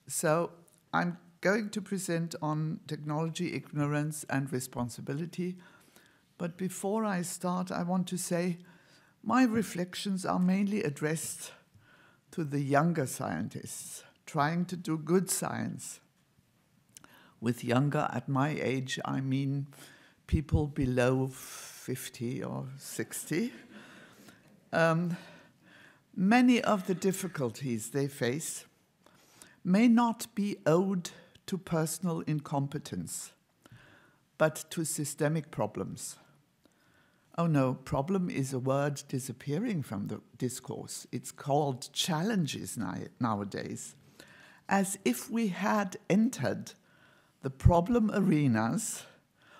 So I'm going to present on technology, ignorance, and responsibility. But before I start, I want to say my reflections are mainly addressed to the younger scientists trying to do good science. With younger, at my age, I mean people below 50 or 60. Many of the difficulties they face may not be owed to personal incompetence, but to systemic problems. Oh no, problem is a word disappearing from the discourse. It's called challenges nowadays, as if we had entered the problem arenas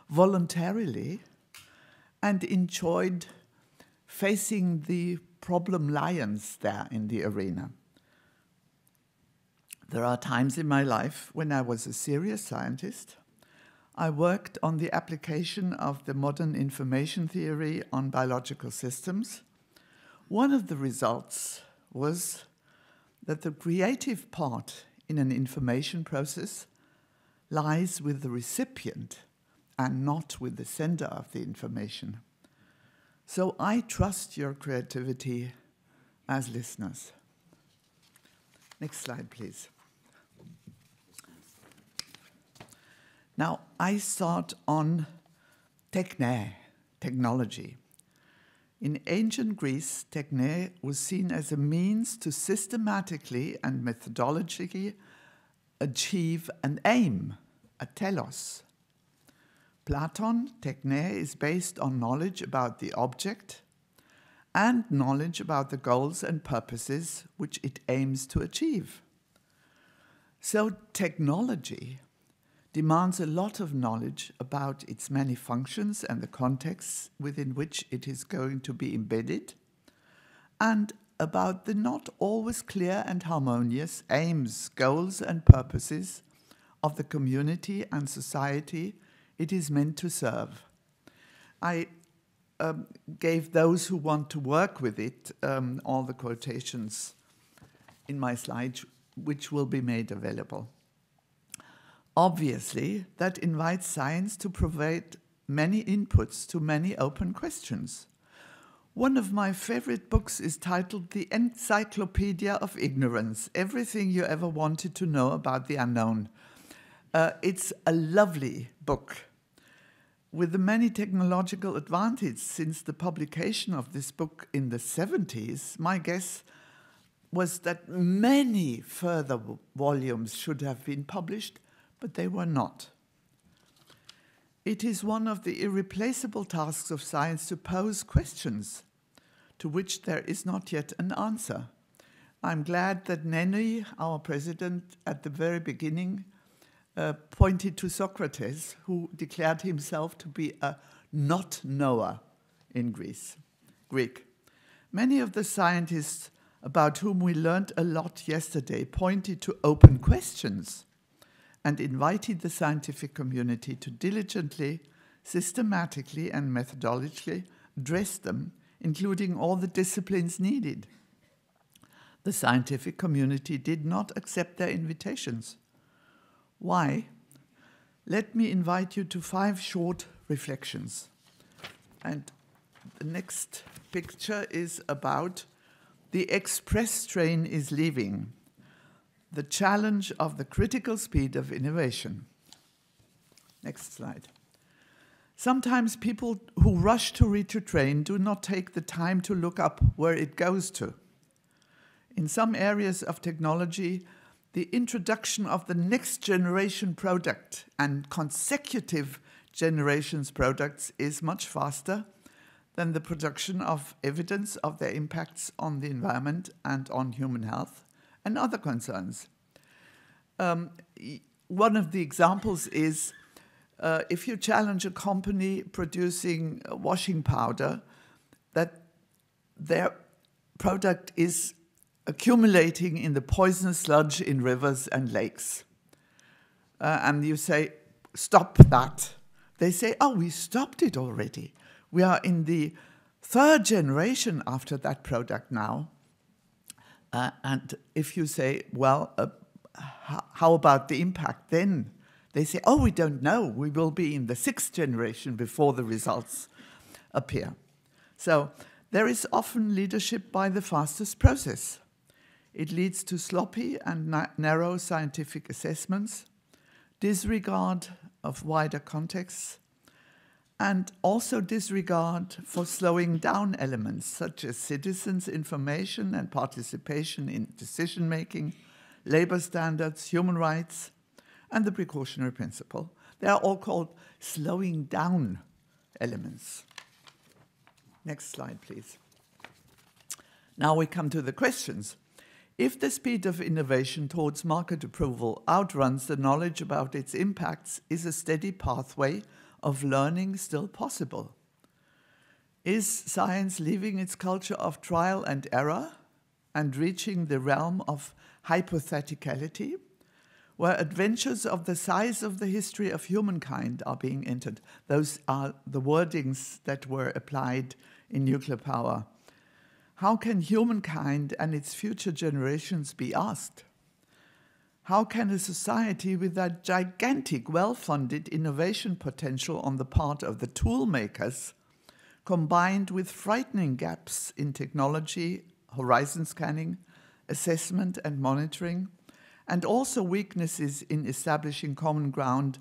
voluntarily and enjoyed facing the problem lions there in the arena. There are times in my life when I was a serious scientist. I worked on the application of the modern information theory on biological systems. One of the results was that the creative part in an information process lies with the recipient and not with the sender of the information. So I trust your creativity as listeners. Next slide, please. Now, I start on technology. In ancient Greece, techne was seen as a means to systematically and methodologically achieve an aim, a telos. Platon, techne is based on knowledge about the object and knowledge about the goals and purposes which it aims to achieve. So technology demands a lot of knowledge about its many functions and the contexts within which it is going to be embedded, and about the not always clear and harmonious aims, goals, and purposes of the community and society it is meant to serve. I gave those who want to work with it all the quotations in my slide, which will be made available. Obviously, that invites science to provide many inputs to many open questions. One of my favorite books is titled The Encyclopedia of Ignorance, Everything You Ever Wanted to Know About the Unknown. It's a lovely book. With the many technological advances since the publication of this book in the 70s, my guess was that many further volumes should have been published, but they were not. It is one of the irreplaceable tasks of science to pose questions to which there is not yet an answer. I'm glad that Nenni, our president, at the very beginning, pointed to Socrates, who declared himself to be a not-knower in Greek. Many of the scientists about whom we learned a lot yesterday pointed to open questions and invited the scientific community to diligently, systematically, and methodologically address them, including all the disciplines needed. The scientific community did not accept their invitations. Why? Let me invite you to 5 short reflections. And the next picture is about the express train is leaving, the challenge of the critical speed of innovation. Next slide. Sometimes people who rush to reach a train do not take the time to look up where it goes to. In some areas of technology, the introduction of the next generation product and consecutive generations products is much faster than the production of evidence of their impacts on the environment and on human health and other concerns. One of the examples is if you challenge a company producing washing powder, that their product is accumulating in the poisonous sludge in rivers and lakes. And you say, stop that. They say, oh, we stopped it already. We are in the 3rd generation after that product now. And if you say, well, how about the impact then? They say, oh, we don't know. We will be in the 6th generation before the results appear. So there is often leadership by the fastest process. It leads to sloppy and narrow scientific assessments, disregard of wider contexts, and also disregard for slowing down elements such as citizens' information and participation in decision-making, labor standards, human rights, and the precautionary principle. They are all called slowing down elements. Next slide, please. Now we come to the questions. If the speed of innovation towards market approval outruns the knowledge about its impacts, is a steady pathway of learning still possible? Is science leaving its culture of trial and error and reaching the realm of hypotheticality, where adventures of the size of the history of humankind are being entered? Those are the wordings that were applied in nuclear power. How can humankind and its future generations be asked? How can a society with that gigantic, well-funded innovation potential on the part of the tool makers, combined with frightening gaps in technology, horizon scanning, assessment and monitoring, and also weaknesses in establishing common ground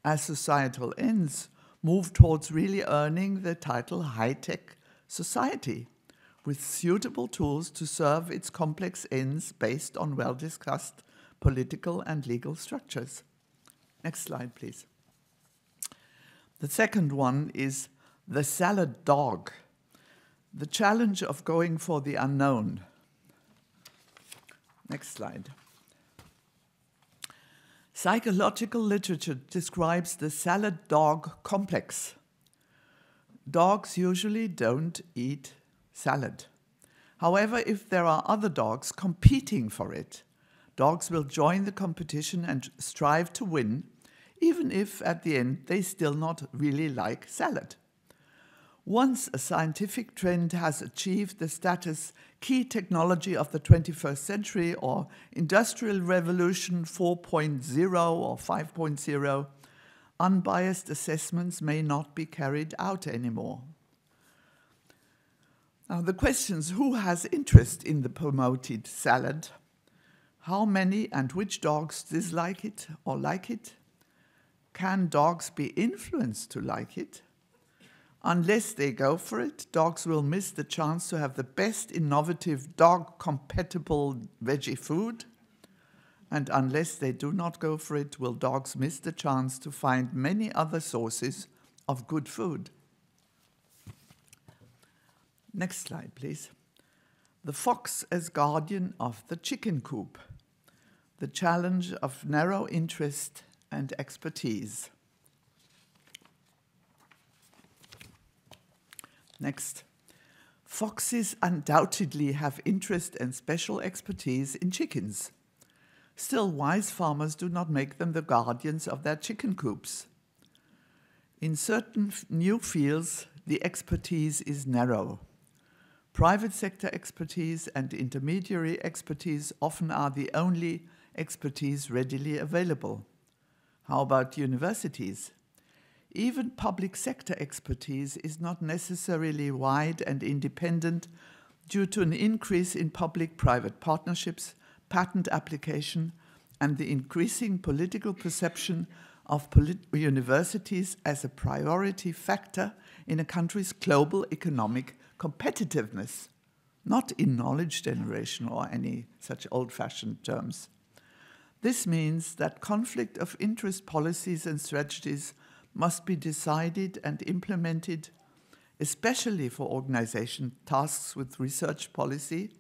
as societal ends, move towards really earning the title high-tech society, with suitable tools to serve its complex ends based on well-discussed political and legal structures? Next slide, please. The second one is the salad dog, the challenge of going for the unknown. Next slide. Psychological literature describes the salad dog complex. Dogs usually don't eat salad. However, if there are other dogs competing for it, dogs will join the competition and strive to win, even if at the end they still not really like salad. Once a scientific trend has achieved the status key technology of the 21st century or Industrial Revolution 4.0 or 5.0, unbiased assessments may not be carried out anymore. Now the questions: who has interest in the promoted salad? How many and which dogs dislike it or like it? Can dogs be influenced to like it? Unless they go for it, dogs will miss the chance to have the best innovative dog-compatible veggie food. And unless they do not go for it, will dogs miss the chance to find many other sources of good food? Next slide, please. The fox as guardian of the chicken coop. The challenge of narrow interest and expertise. Next. Foxes undoubtedly have interest and special expertise in chickens. Still, wise farmers do not make them the guardians of their chicken coops. In certain new fields, the expertise is narrow. Private sector expertise and intermediary expertise often are the only expertise readily available. How about universities? Even public sector expertise is not necessarily wide and independent due to an increase in public-private partnerships, patent application, and the increasing political perception of universities as a priority factor in a country's global economic competitiveness, not in knowledge generation or any such old-fashioned terms. This means that conflict of interest policies and strategies must be decided and implemented, especially for organization tasks with research policy,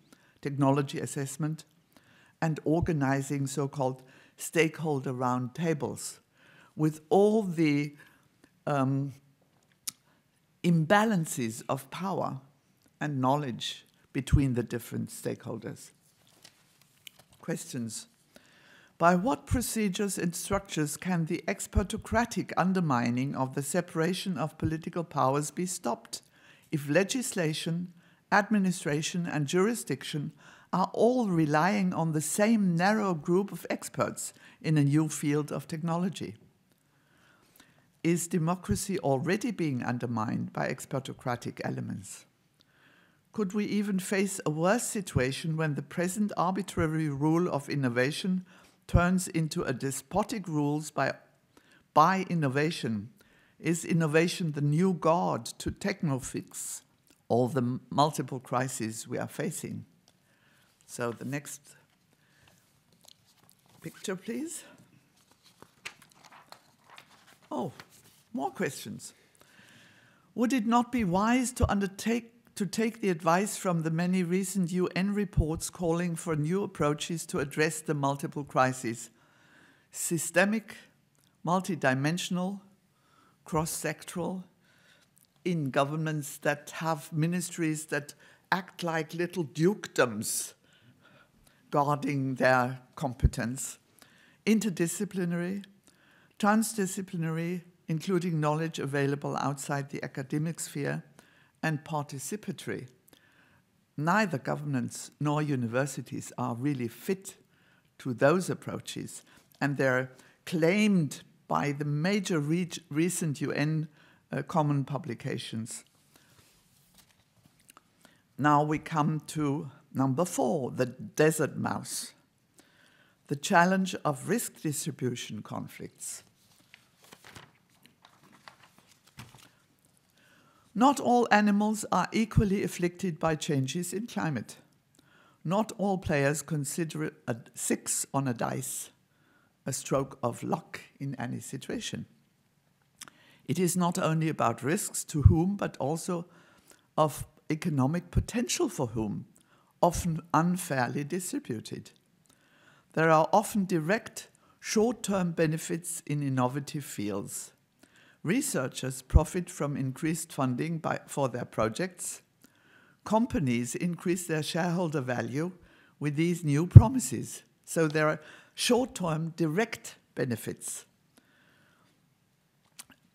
technology assessment, and organizing so-called stakeholder roundtables, with all the imbalances of power and knowledge between the different stakeholders. Questions. By what procedures and structures can the expertocratic undermining of the separation of political powers be stopped if legislation, administration, and jurisdiction are all relying on the same narrow group of experts in a new field of technology? Is democracy already being undermined by expertocratic elements? Could we even face a worse situation when the present arbitrary rule of innovation turns into a despotic rules by innovation? Is innovation the new god to techno-fix all the multiple crises we are facing? So the next picture, please. Oh, more questions. Would it not be wise to take the advice from the many recent UN reports calling for new approaches to address the multiple crises? Systemic, multidimensional, cross-sectoral, in governments that have ministries that act like little dukedoms guarding their competence, interdisciplinary, transdisciplinary, including knowledge available outside the academic sphere, and participatory. Neither governments nor universities are really fit to those approaches, and they're claimed by the major recent UN common publications. Now we come to number 4, the desert mouse, the challenge of risk distribution conflicts. Not all animals are equally afflicted by changes in climate. Not all players consider a 6 on a dice a stroke of luck in any situation. It is not only about risks to whom, but also of economic potential for whom, often unfairly distributed. There are often direct, short-term benefits in innovative fields. Researchers profit from increased funding for their projects. Companies increase their shareholder value with these new promises. So there are short-term direct benefits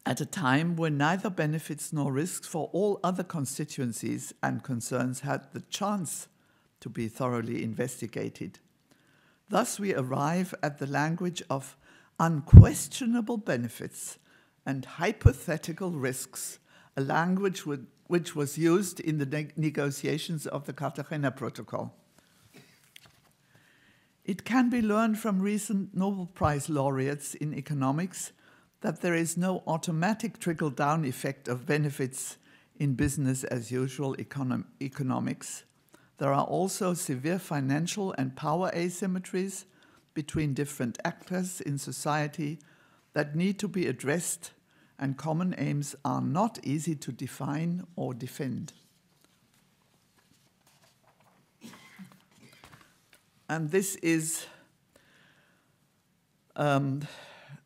at a time when neither benefits nor risks for all other constituencies and concerns had the chance to be thoroughly investigated. Thus we arrive at the language of unquestionable benefits and hypothetical risks, a language which was used in the negotiations of the Cartagena Protocol. It can be learned from recent Nobel Prize laureates in economics that there is no automatic trickle-down effect of benefits in business as usual economics. There are also severe financial and power asymmetries between different actors in society that need to be addressed, and common aims are not easy to define or defend. And this is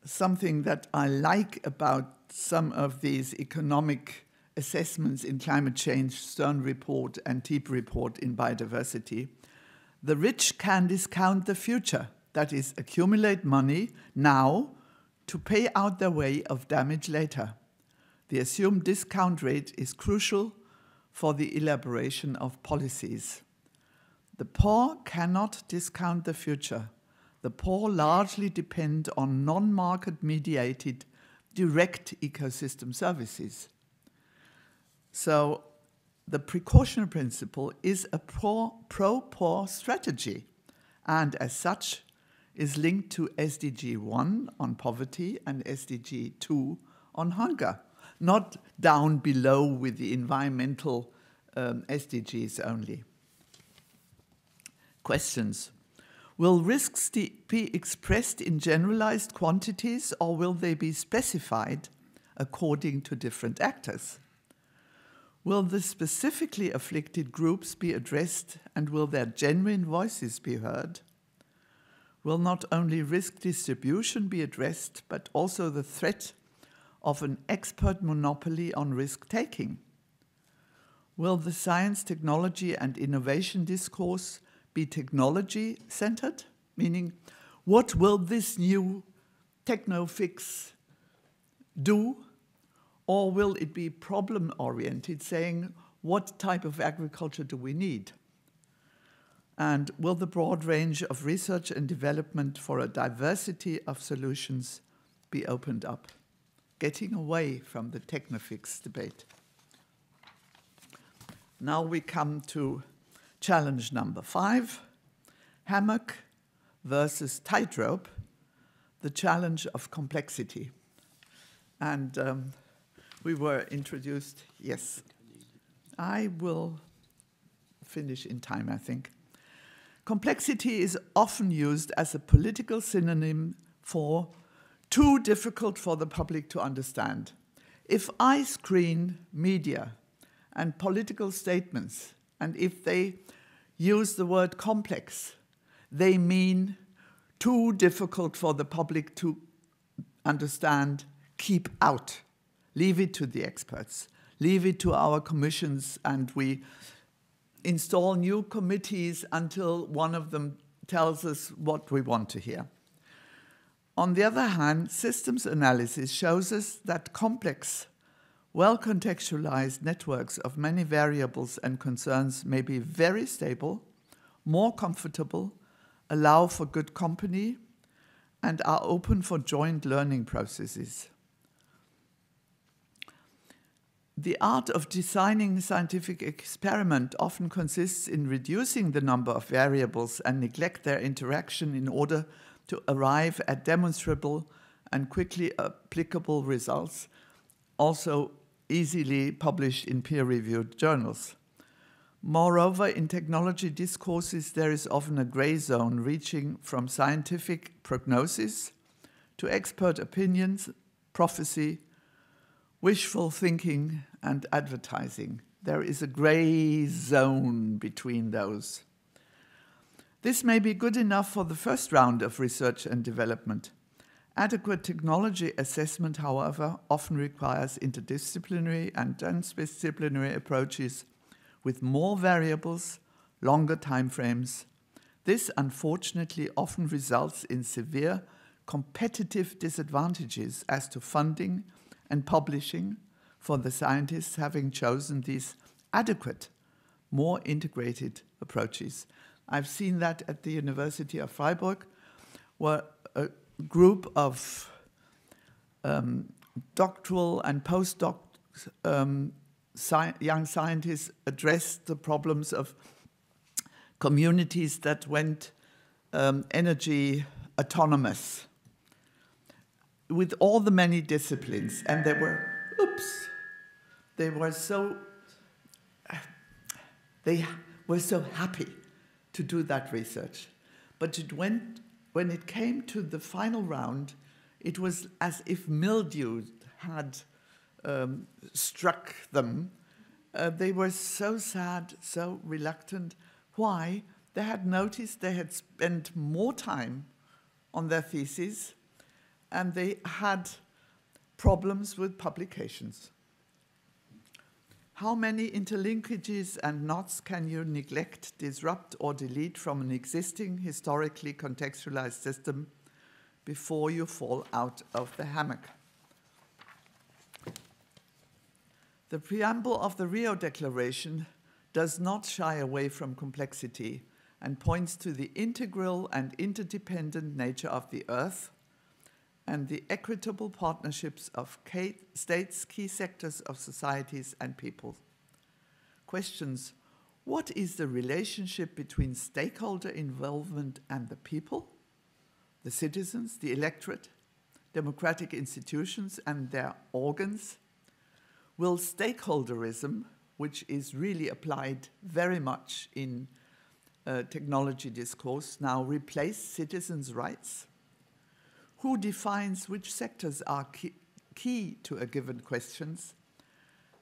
something that I like about some of these economic assessments in climate change, Stern report and TEEP report in biodiversity. The rich can discount the future, that is, accumulate money now to pay out their way of damage later. The assumed discount rate is crucial for the elaboration of policies. The poor cannot discount the future. The poor largely depend on non-market mediated direct ecosystem services. So the precautionary principle is a pro-poor strategy, and as such is linked to SDG 1 on poverty and SDG 2 on hunger, not down below with the environmental SDGs only. Questions. Will risks be expressed in generalized quantities, or will they be specified according to different actors? Will the specifically afflicted groups be addressed, and will their genuine voices be heard? Will not only risk distribution be addressed, but also the threat of an expert monopoly on risk-taking? Will the science, technology, and innovation discourse be technology-centered? Meaning, what will this new techno-fix do? Or will it be problem-oriented, saying, what type of agriculture do we need? And will the broad range of research and development for a diversity of solutions be opened up, getting away from the technofix debate? Now we come to challenge number 5, hammock versus tightrope, the challenge of complexity. And we were introduced, yes, I will finish in time, I think. Complexity is often used as a political synonym for too difficult for the public to understand. If I screen media and political statements, and if they use the word complex, they mean too difficult for the public to understand, keep out, leave it to the experts, leave it to our commissions, and we install new committees until one of them tells us what we want to hear. On the other hand, systems analysis shows us that complex, well-contextualized networks of many variables and concerns may be very stable, more comfortable, allow for good company, and are open for joint learning processes. The art of designing scientific experiment often consists in reducing the number of variables and neglect their interaction in order to arrive at demonstrable and quickly applicable results, also easily published in peer-reviewed journals. Moreover, in technology discourses, there is often a gray zone reaching from scientific prognosis to expert opinions, prophecy, wishful thinking, and advertising. There is a gray zone between those. This may be good enough for the first round of research and development. Adequate technology assessment, however, often requires interdisciplinary and transdisciplinary approaches with more variables, longer timeframes. This, unfortunately, often results in severe competitive disadvantages as to funding and publishing for the scientists having chosen these adequate, more integrated approaches. I've seen that at the University of Freiburg, where a group of doctoral and postdoc young scientists addressed the problems of communities that went energy autonomous with all the many disciplines, and they were so happy to do that research. But when it came to the final round, it was as if mildew had struck them. They were so sad, so reluctant. Why? They had noticed they had spent more time on their thesis, and they had problems with publications. How many interlinkages and knots can you neglect, disrupt, or delete from an existing, historically contextualized system before you fall out of the hammock? The preamble of the Rio Declaration does not shy away from complexity and points to the integral and interdependent nature of the Earth and the equitable partnerships of states, key sectors of societies and people. Questions: what is the relationship between stakeholder involvement and the people, the citizens, the electorate, democratic institutions and their organs? Will stakeholderism, which is really applied very much in technology discourse, now replace citizens' rights? Who defines which sectors are key to a given question?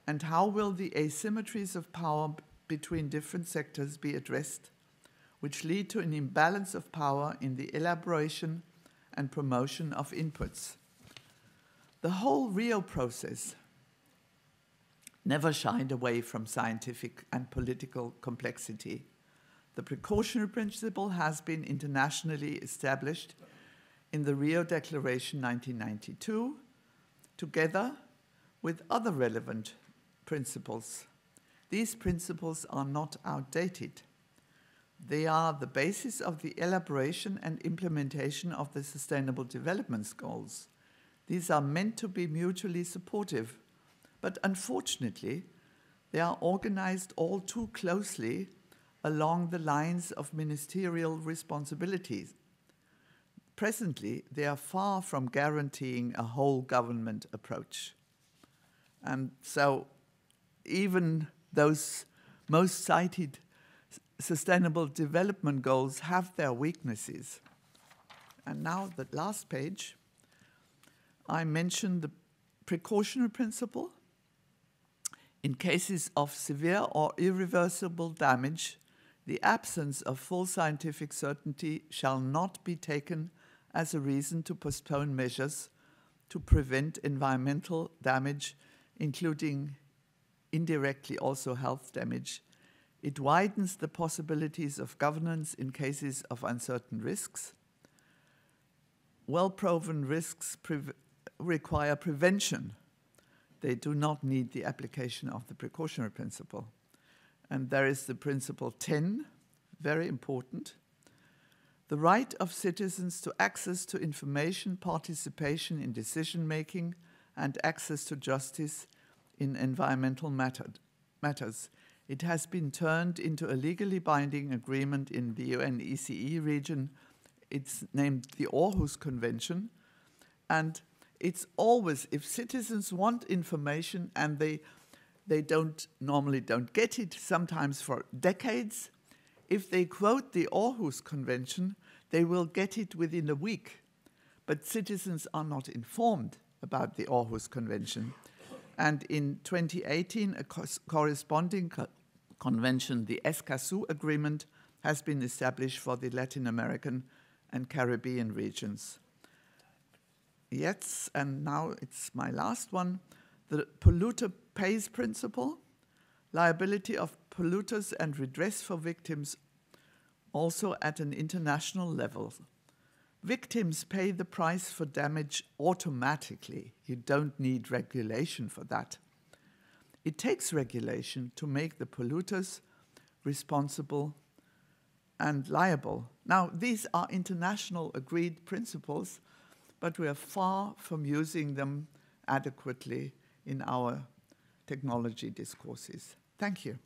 And how will the asymmetries of power between different sectors be addressed, which lead to an imbalance of power in the elaboration and promotion of inputs? The whole Rio process never shied away from scientific and political complexity. The precautionary principle has been internationally established in the Rio Declaration 1992, together with other relevant principles. These principles are not outdated. They are the basis of the elaboration and implementation of the Sustainable Development Goals. These are meant to be mutually supportive, but unfortunately, they are organized all too closely along the lines of ministerial responsibilities. Presently, they are far from guaranteeing a whole government approach. And so even those most cited Sustainable Development Goals have their weaknesses. And now the last page, I mentioned the precautionary principle. In cases of severe or irreversible damage, the absence of full scientific certainty shall not be taken as a reason to postpone measures to prevent environmental damage, including indirectly also health damage. It widens the possibilities of governance in cases of uncertain risks. Well-proven risks require prevention. They do not need the application of the precautionary principle. And there is the principle 10, very important. The right of citizens to access to information, participation in decision-making, and access to justice in environmental matters. It has been turned into a legally binding agreement in the UNECE region. It's named the Aarhus Convention. And it's always, if citizens want information and they normally don't get it, sometimes for decades, if they quote the Aarhus Convention, they will get it within a week. But citizens are not informed about the Aarhus Convention. And in 2018, a corresponding convention, the Escazú Agreement, has been established for the Latin American and Caribbean regions. Yes, and now it's my last one. The polluter pays principle, liability of polluters and redress for victims, also at an international level. Victims pay the price for damage automatically. You don't need regulation for that. It takes regulation to make the polluters responsible and liable. Now, these are international agreed principles, but we are far from using them adequately in our technology discourses. Thank you.